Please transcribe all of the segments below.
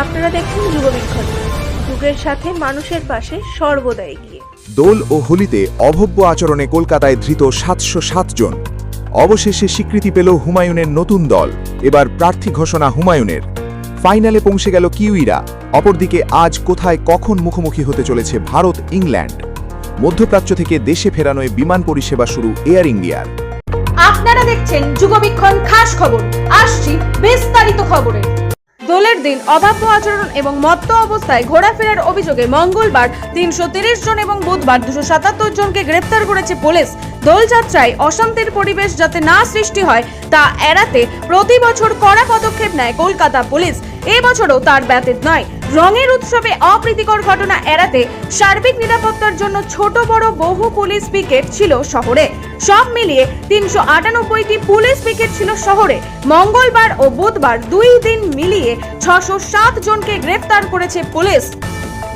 আপনারা দেখছেন যুগবীক্ষণ, যুগের সাথে মানুষের পাশে সর্বদা এগিয়ে। দোল ও হোলিতে অভব্য আচরণে কলকাতায় ধৃত ৭০৭ জন। অবশেষে স্বীকৃতি পেল হুমায়ুনের নতুন দল। এবার প্রার্থী ঘোষণা হুমায়ুনের। ফাইনালে পৌঁছে গেল কিউইরা। অপরদিকে আজ কোথায় কখন মুখোমুখি হতে চলেছে ভারত ইংল্যান্ড। মধ্যপ্রাচ্য থেকে দেশে ফেরানোয় বিমান পরিষেবা শুরু এয়ার ইন্ডিয়ার। আপনারা দেখছেন যুগবীক্ষণ খাস খবর। আসছি বিস্তারিত খবরে। দোলের দিন অবাধ্য আচরণ এবং মত্ত অবস্থায় ঘোরাফেরার অভিযোগে মঙ্গলবার ৩৩০ জন এবং বুধবার ২৭৭ জনকে গ্রেফতার করেছে পুলিশ। দোলযাত্রায় অশান্তির পরিবেশ যাতে না সৃষ্টি হয় তা এড়াতে প্রতি বছর কড়া পদক্ষেপ নেয় কলকাতা পুলিশ। এবছরও তার ব্যতীত নয়। রঙের উৎসবে অপ্রীতিকর ঘটনা এড়াতে সার্বিক নিরাপত্তার জন্য ছোট বড় বহু পুলিশ পিকেট ছিল শহরে। সব মিলিয়ে ৩৯৮টি পুলিশ পিকেট ছিল শহরে। মঙ্গলবার ও বুধবার ২ দিন মিলিয়ে ৬০৭ জনকে গ্রেফতার করেছে পুলিশ।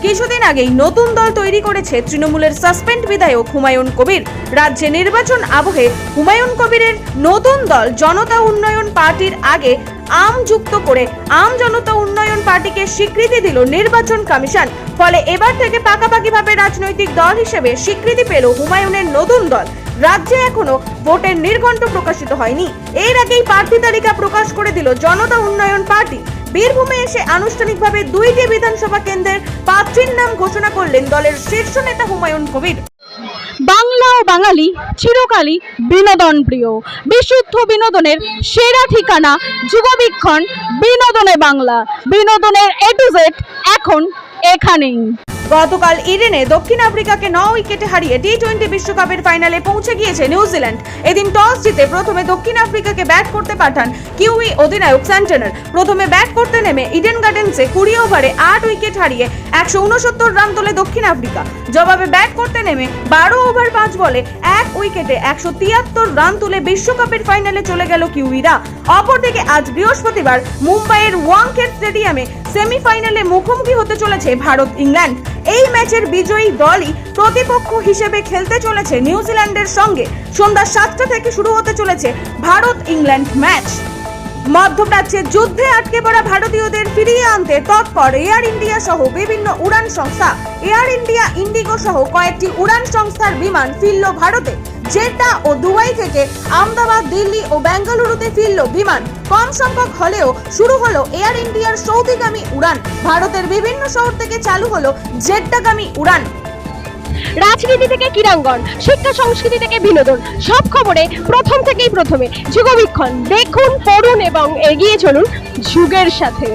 কিছুদিন আগেই নতুন দল তৈরি করেছে তৃণমূলের সাসপেন্ড বিধায়ক হুমায়ুন কবির। রাজ্যে নির্বাচন আবহে হুমায়ুন কবিরের নতুন দল জনতা উন্নয়ন পার্টির আগে আম যুক্ত করে আম জনতা উন্নয়ন পার্টিকে স্বীকৃতি দিল নির্বাচন কমিশন। ফলে এবার থেকে পাকাপাকিভাবে রাজনৈতিক দল হিসেবে স্বীকৃতি পেল হুমায়ুনের নতুন দল। রাজ্যে এখনো ভোটের নির্ঘণ্ট প্রকাশিত হয়নি। এর আগেই প্রার্থী তালিকা প্রকাশ করে দিল জনতা উন্নয়ন পার্টি। বীরভূমে এসে আনুষ্ঠানিকভাবে ২টি বিধানসভা কেন্দ্রের প্রার্থীর নাম ঘোষণা করলেন দলের শীর্ষ নেতা হুমায়ুন কবির। বাংলা ও বাঙালি চিরকালই বিনোদন প্রিয়। বিশুদ্ধ বিনোদনের সেরা ঠিকানা যুগবীক্ষণ বিনোদনে বাংলা। বিনোদনের A to Z এখন এখানেই। গতকাল ইডেনে দক্ষিণ আফ্রিকাকে ৯ উইকেটে হারিয়ে টি-20 বিশ্বকাপের ফাইনালে পৌঁছে গিয়েছে নিউজিল্যান্ড। এদিন টস জিতে প্রথমে দক্ষিণ আফ্রিকাকে ব্যাট করতে পাঠান কিউই অধিনায়ক স্যান্টনার। প্রথমে ব্যাট করতে নেমে ইডেন গার্ডেন্সে ২০ ওভারে ৮ উইকেট হারিয়ে ১৬৯ রান তোলে দক্ষিণ আফ্রিকা। জবাবে ব্যাট করতে নেমে ১২ ওভার ৫ বলে ১ উইকেটে ১৭৩ রান তুলে বিশ্বকাপের ফাইনালে চলে গেল কিউইরা। অপরদিকে আজ বৃহস্পতিবার মুম্বাইয়ের ওয়াংখেড়ে স্টেডিয়ামে সেমিফাইনালে মুখোমুখি হতে চলেছে ভারত ইংল্যান্ড। এই ম্যাচের বিজয়ী দলই প্রতিপক্ষ হিসেবে খেলতে চলেছে নিউজিল্যান্ডের সঙ্গে। সন্ধ্যা ৭টা থেকে শুরু হতে চলেছে ভারত ইংল্যান্ড ম্যাচ। মধ্যপ্রাচ্যে যুদ্ধে আটকে পড়া ভারতীয়দের ফিরিয়ে আনতে তৎপর এয়ার ইন্ডিয়া সহ বিভিন্ন উড়ান সংস্থা। এয়ার ইন্ডিয়া, ইন্ডিগো সহ কয়েকটি উড়ান সংস্থার বিমান ফিরল ভারতে। জেদ্দা ও দুবাই থেকে আহমেদাবাদ, দিল্লি ও বেঙ্গালুরুতে ফিরল বিমান। কম সংখ্যক হলেও শুরু হলো এয়ার ইন্ডিয়ার সৌদিগামী উড়ান। ভারতের বিভিন্ন শহর থেকে চালু হলো জেদ্দাগামী উড়ান। রাজনীতি থেকে ক্রীড়াঙ্গন, শিক্ষা সংস্কৃতি থেকে বিনোদন, সব খবরে প্রথম থেকেই প্রথমে যুগবীক্ষণ। দেখুন, পড়ুন এবং এগিয়ে চলুন যুগের সাথে।